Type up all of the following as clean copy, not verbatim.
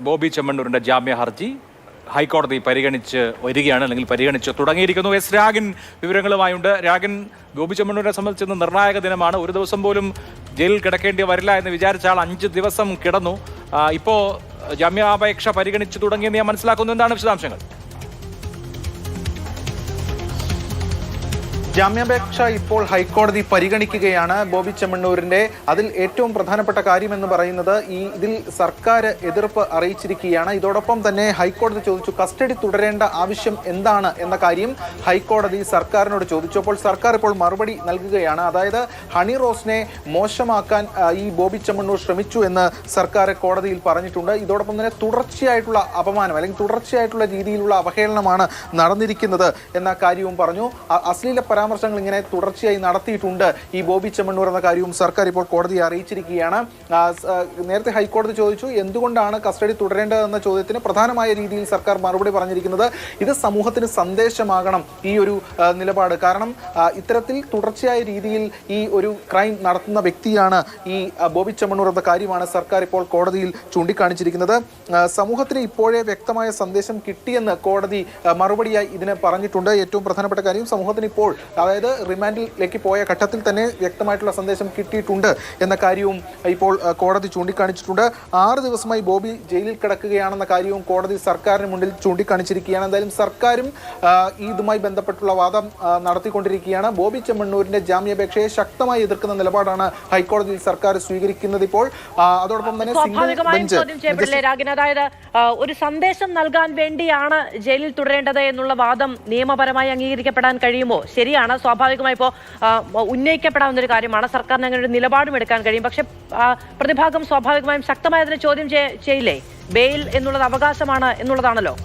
ബോബി ചെമ്മണ്ണൂരിന്റെ ജാമ്യ ഹർജി ഹൈക്കോടതി പരിഗണിച്ച് വരികയാണ്, അല്ലെങ്കിൽ പരിഗണിച്ച് തുടങ്ങിയിരിക്കുന്നു. എസ് രാഗിൻ വിവരങ്ങളുമായുണ്ട്. രാഗിൻ, ബോബി ചെമ്മണ്ണൂരിനെ സംബന്ധിച്ച് നിർണായക ദിനമാണ്. ഒരു ദിവസം പോലും ജയിലിൽ കിടക്കേണ്ടി വരില്ല എന്ന് വിചാരിച്ച ആൾ 5 ദിവസം കിടന്നു. ഇപ്പോൾ ജാമ്യാപേക്ഷ പരിഗണിച്ച് തുടങ്ങിയെന്ന് ഞാൻ മനസ്സിലാക്കുന്നു. എന്താണ് വിശദാംശങ്ങൾ? ജാമ്യാപേക്ഷ ഇപ്പോൾ ഹൈക്കോടതി പരിഗണിക്കുകയാണ്. ബോബി ചെമ്മണ്ണൂരിന്റെ അതിൽ ഏറ്റവും പ്രധാനപ്പെട്ട കാര്യമെന്ന് പറയുന്നത് ഇതിൽ സർക്കാർ എതിർപ്പ് അറിയിച്ചിരിക്കുകയാണ്. ഇതോടൊപ്പം തന്നെ ഹൈക്കോടതി ചോദിച്ചു കസ്റ്റഡി തുടരേണ്ട ആവശ്യം എന്താണ് എന്ന കാര്യം ഹൈക്കോടതി സർക്കാരിനോട് ചോദിച്ചു. അപ്പോൾ സർക്കാർ ഇപ്പോൾ മറുപടി നൽകുകയാണ്. അതായത് ഹണി റോസിനെ മോശമാക്കാൻ ഈ ബോബി ചെമ്മണ്ണൂർ ശ്രമിച്ചു എന്ന് സർക്കാർ കോടതിയിൽ പറഞ്ഞിട്ടുണ്ട്. ഇതോടൊപ്പം തന്നെ തുടർച്ചയായിട്ടുള്ള അപമാനം അല്ലെങ്കിൽ തുടർച്ചയായിട്ടുള്ള രീതിയിലുള്ള അവഹേളനമാണ് നടന്നിരിക്കുന്നത് എന്ന കാര്യവും പറഞ്ഞു. അശ്ലീല പരാമർശങ്ങൾ ഇങ്ങനെ തുടർച്ചയായി നടത്തിയിട്ടുണ്ട് ഈ ബോബി ചെമ്മണ്ണൂർ എന്ന കാര്യവും സർക്കാർ ഇപ്പോൾ കോടതിയെ അറിയിച്ചിരിക്കുകയാണ്. നേരത്തെ ഹൈക്കോടതി ചോദിച്ചു എന്തുകൊണ്ടാണ് കസ്റ്റഡി തുടരേണ്ടതെന്ന ചോദ്യത്തിന് പ്രധാനമായ രീതിയിൽ സർക്കാർ മറുപടി പറഞ്ഞിരിക്കുന്നത് ഇത് സമൂഹത്തിന് സന്ദേശമാകണം ഈ ഒരു നിലപാട്. കാരണം ഇത്തരത്തിൽ തുടർച്ചയായ രീതിയിൽ ഈ ഒരു ക്രൈം നടത്തുന്ന വ്യക്തിയാണ് ഈ ബോബി ചെമ്മണ്ണൂർ എന്ന കാര്യമാണ് സർക്കാർ ഇപ്പോൾ കോടതിയിൽ ചൂണ്ടിക്കാണിച്ചിരിക്കുന്നത്. സമൂഹത്തിന് ഇപ്പോഴേ വ്യക്തമായ സന്ദേശം കിട്ടിയെന്ന് കോടതി മറുപടിയായി ഇതിന് പറഞ്ഞിട്ടുണ്ട്. ഏറ്റവും പ്രധാനപ്പെട്ട കാര്യം സമൂഹത്തിന് ഇപ്പോൾ അതായത് റിമാൻഡിലേക്ക് പോയ ഘട്ടത്തിൽ തന്നെ വ്യക്തമായിട്ടുള്ള സന്ദേശം കിട്ടിയിട്ടുണ്ട് എന്ന കാര്യവും ഇപ്പോൾ കോടതി ചൂണ്ടിക്കാണിച്ചിട്ടുണ്ട്. 6 ദിവസമായി ബോബി ജയിലിൽ കിടക്കുകയാണെന്ന കാര്യവും കോടതി സർക്കാരിന് മുന്നിൽ ചൂണ്ടിക്കാണിച്ചിരിക്കുകയാണ്. എന്തായാലും സർക്കാരും ഇതുമായി ബന്ധപ്പെട്ടുള്ള വാദം നടത്തിക്കൊണ്ടിരിക്കുകയാണ്. ബോബി ചെമ്മണ്ണൂരിന്റെ ജാമ്യാപേക്ഷയെ ശക്തമായി എതിർക്കുന്ന നിലപാടാണ് ഹൈക്കോടതിയിൽ സർക്കാർ സ്വീകരിക്കുന്നത് ഇപ്പോൾ. അതോടൊപ്പം തന്നെ അതായത് ഒരു സന്ദേശം നൽകാൻ വേണ്ടിയാണ് ജയിലിൽ തുടരേണ്ടത് എന്നുള്ള വാദം നിയമപരമായി അംഗീകരിക്കപ്പെടാൻ കഴിയുമോ? ശരിയാണ്, സ്വാഭാവികമായി ഇപ്പോൾ ഉന്നയിക്കപ്പെടാവുന്ന ഒരു കാര്യമാണ്. സർക്കാരിന് അങ്ങനെ ഒരു നിലപാടും എടുക്കാൻ കഴിയും. പക്ഷെ പ്രതിഭാഗം സ്വാഭാവികമായും ശക്തമായി അതിനെ ചോദ്യം ചെയ്യില്ലേ? ബെയിൽ എന്നുള്ളത് അവകാശമാണ് എന്നുള്ളതാണല്ലോ.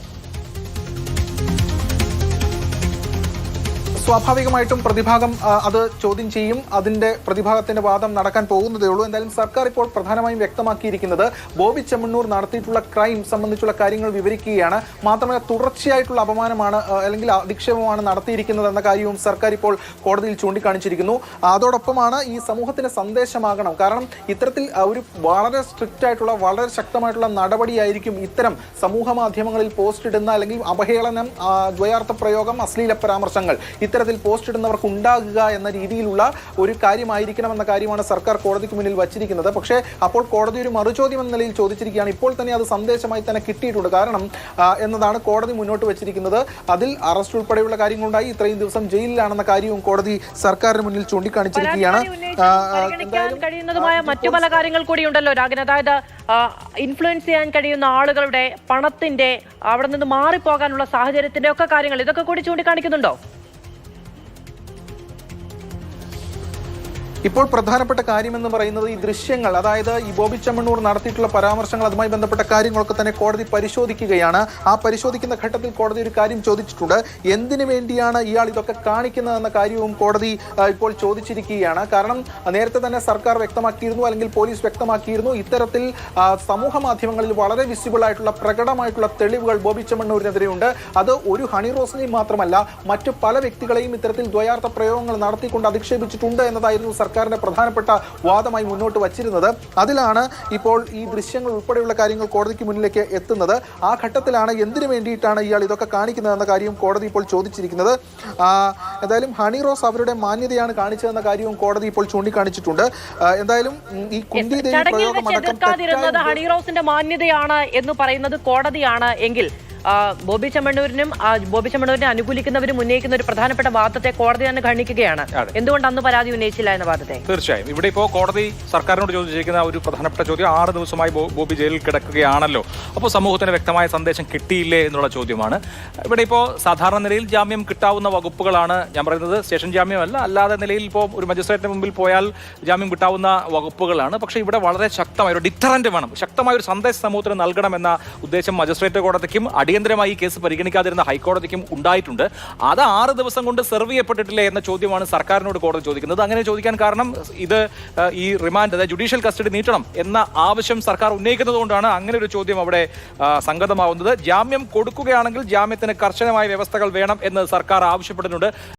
സ്വാഭാവികമായിട്ടും പ്രതിഭാഗം അത് ചോദ്യം ചെയ്യും. അതിന്റെ പ്രതിഭാഗത്തിന്റെ വാദം നടക്കാൻ പോകുന്നതേ ഉള്ളൂ. എന്തായാലും സർക്കാർ ഇപ്പോൾ പ്രധാനമായും വ്യക്തമാക്കിയിരിക്കുന്നത് ബോബി ചെമ്മണ്ണൂർ നടത്തിയിട്ടുള്ള ക്രൈം സംബന്ധിച്ചുള്ള കാര്യങ്ങൾ വിവരിക്കുകയാണ്. മാത്രമല്ല തുടർച്ചയായിട്ടുള്ള അപമാനമാണ് അല്ലെങ്കിൽ അധിക്ഷേപമാണ് നടത്തിയിരിക്കുന്നത് എന്ന കാര്യവും സർക്കാർ ഇപ്പോൾ കോടതിയിൽ ചൂണ്ടിക്കാണിച്ചിരിക്കുന്നു. അതോടൊപ്പമാണ് ഈ സമൂഹത്തിന് സന്ദേശമാകണം. കാരണം ഇത്തരത്തിൽ ഒരു വളരെ സ്ട്രിക്റ്റ് ആയിട്ടുള്ള വളരെ ശക്തമായിട്ടുള്ള നടപടിയായിരിക്കും ഇത്തരം സമൂഹ മാധ്യമങ്ങളിൽ പോസ്റ്റ് ഇടുന്ന അല്ലെങ്കിൽ അപഹേളനം, ദ്വയാർത്ഥ പ്രയോഗം, അശ്ലീല പരാമർശങ്ങൾ ഇത്തരത്തിൽ പോസ്റ്റ് ഇടുന്നവർക്ക് ഉണ്ടാകുക എന്ന രീതിയിലുള്ള ഒരു കാര്യമായിരിക്കണം എന്ന കാര്യമാണ് സർക്കാർ കോടതിക്ക് മുന്നിൽ വച്ചിരിക്കുന്നത്. പക്ഷേ അപ്പോൾ കോടതി ഒരു മറുചോദ്യം എന്ന നിലയിൽ ചോദിച്ചിരിക്കുകയാണ്. ഇപ്പോൾ തന്നെ അത് സന്ദേശമായി തന്നെ കിട്ടിയിട്ടുണ്ട്. കാരണം എന്നതാണ് കോടതി മുന്നോട്ട് വെച്ചിരിക്കുന്നത്. അതിൽ അറസ്റ്റ് ഉൾപ്പെടെയുള്ള കാര്യങ്ങളുണ്ടായി. ഇത്രയും ദിവസം ജയിലിലാണെന്ന കാര്യവും കോടതി സർക്കാരിന് മുന്നിൽ ചൂണ്ടിക്കാണിച്ചിരിക്കുകയാണ്. കഴിയുന്നതുമായ മറ്റു പല കാര്യങ്ങൾ കൂടിയുണ്ടല്ലോ രാഗൻ. അതായത് ഇൻഫ്ലുവൻസ് ചെയ്യാൻ കഴിയുന്ന ആളുകളുടെ പണത്തിന്റെ അവിടെ നിന്ന് മാറിപ്പോകാനുള്ള സാഹചര്യത്തിന്റെ ഒക്കെ കാര്യങ്ങൾ ഇതൊക്കെ കൂടി ചൂണ്ടിക്കാണിക്കുന്നുണ്ടോ? ഇപ്പോൾ പ്രധാനപ്പെട്ട കാര്യമെന്ന് പറയുന്നത് ഈ ദൃശ്യങ്ങൾ, അതായത് ഈ ബോബി ചെമ്മണ്ണൂർ നടത്തിയിട്ടുള്ള പരാമർശങ്ങൾ, അതുമായി ബന്ധപ്പെട്ട കാര്യങ്ങളൊക്കെ തന്നെ കോടതി പരിശോധിക്കുകയാണ്. ആ പരിശോധിക്കുന്ന ഘട്ടത്തിൽ കോടതി ഒരു കാര്യം ചോദിച്ചിട്ടുണ്ട്. എന്തിനു വേണ്ടിയാണ് ഇയാൾ ഇതൊക്കെ കാണിക്കുന്നതെന്ന കാര്യവും കോടതി ഇപ്പോൾ ചോദിച്ചിരിക്കുകയാണ്. കാരണം നേരത്തെ തന്നെ സർക്കാർ വ്യക്തമാക്കിയിരുന്നു, അല്ലെങ്കിൽ പോലീസ് വ്യക്തമാക്കിയിരുന്നു, ഇത്തരത്തിൽ സമൂഹ മാധ്യമങ്ങളിൽ വളരെ വിസിബിൾ ആയിട്ടുള്ള പ്രകടമായിട്ടുള്ള തെളിവുകൾ ബോബി ചെമ്മണ്ണൂരിനെതിരെയുണ്ട്. അത് ഒരു ഹണി റോസിനെയും മാത്രമല്ല മറ്റു പല വ്യക്തികളെയും ഇത്തരത്തിൽ ദ്വയാർത്ഥ പ്രയോഗങ്ങൾ നടത്തിക്കൊണ്ട് അധിക്ഷേപിച്ചിട്ടുണ്ട് എന്നതായിരുന്നു സർക്കാരിന്റെ പ്രധാനപ്പെട്ട വാദമായി മുന്നോട്ട് വച്ചിരുന്നത്. അതിലാണ് ഇപ്പോൾ ഈ ദൃശ്യങ്ങൾ ഉൾപ്പെടെയുള്ള കാര്യങ്ങൾ കോടതിക്ക് മുന്നിലേക്ക് എത്തുന്നത്. ആ ഘട്ടത്തിലാണ് എന്തിനു വേണ്ടിയിട്ടാണ് ഇയാൾ ഇതൊക്കെ കാണിക്കുന്നത് എന്ന കാര്യവും കോടതി ഇപ്പോൾ ചോദിച്ചിരിക്കുന്നത്. എന്തായാലും ഹണി റോസ് അവരുടെ മാന്യതയാണ് കാണിച്ചതെന്ന കാര്യവും കോടതി ഇപ്പോൾ ചൂണ്ടിക്കാണിച്ചിട്ടുണ്ട്. എന്തായാലും ഈ കുന്തിദേവി പ്രയോഗം അടക്കം ഹണി റോസിന്റെ മാന്യതയാണ് എന്ന് പറയുന്നത് കോടതിയാണ് എങ്കിൽ ബോബി ചെമ്മണ്ണൂരിനെ അനുകൂലിക്കുന്നവരും ഉന്നയിക്കുന്ന ഒരു പ്രധാനപ്പെട്ട വാദത്തെ കോടതി തന്നെ ഖണ്ഡിക്കുകയാണ്. എന്തുകൊണ്ട് അന്ന് പരാതി ഉന്നയിച്ചില്ല എന്ന വാദത്തെ? തീർച്ചയായും ഇവിടെ ഇപ്പോൾ കോടതി സർക്കാരിനോട് ചോദിച്ചിരിക്കുന്ന ഒരു പ്രധാനപ്പെട്ട ചോദ്യം, 6 ദിവസമായി ബോബി ജയിലിൽ കിടക്കുകയാണല്ലോ, അപ്പോൾ സമൂഹത്തിന് വ്യക്തമായ സന്ദേശം കിട്ടിയില്ലേ എന്നുള്ള ചോദ്യമാണ്. ഇവിടെ ഇപ്പോൾ സാധാരണ നിലയിൽ ജാമ്യം കിട്ടാവുന്ന വകുപ്പുകളാണ് ഞാൻ പറയുന്നത്. സ്റ്റേഷൻ ജാമ്യമല്ല, അല്ലാതെ നിലയിൽ ഇപ്പോൾ ഒരു മജിസ്ട്രേറ്റിന് മുമ്പിൽ പോയാൽ ജാമ്യം കിട്ടാവുന്ന വകുപ്പുകളാണ്. പക്ഷേ ഇവിടെ വളരെ ശക്തമായ ഒരു ഡിറ്ററന്റ് വേണം, ശക്തമായ ഒരു സന്ദേശം സമൂഹത്തിന് നൽകണമെന്ന ഉദ്ദേശം മജിസ്ട്രേറ്റ് കോടതിക്കും അടിയന്തരമായി ഈ കേസ് പരിഗണിക്കാതിരുന്ന ഹൈക്കോടതിക്കും ഉണ്ടായിട്ടുണ്ട്. അത് 6 ദിവസം കൊണ്ട് സെർവ് ചെയ്യപ്പെട്ടിട്ടില്ലേ എന്ന ചോദ്യമാണ് സർക്കാരിനോട് കോടതി ചോദിക്കുന്നത്. അങ്ങനെ ചോദിക്കാൻ കാരണം ഇത് ഈ റിമാൻഡ്, അതായത് ജുഡീഷ്യൽ കസ്റ്റഡി നീട്ടണം എന്ന ആവശ്യം സർക്കാർ ഉന്നയിക്കുന്നത് കൊണ്ടാണ് അങ്ങനെ ഒരു ചോദ്യം അവിടെ സംഗതമാവുന്നത്. ജാമ്യം കൊടുക്കുകയാണെങ്കിൽ ജാമ്യത്തിന് കർശനമായ വ്യവസ്ഥകൾ വേണം എന്ന് സർക്കാർ ആവശ്യപ്പെടുന്നുണ്ട്.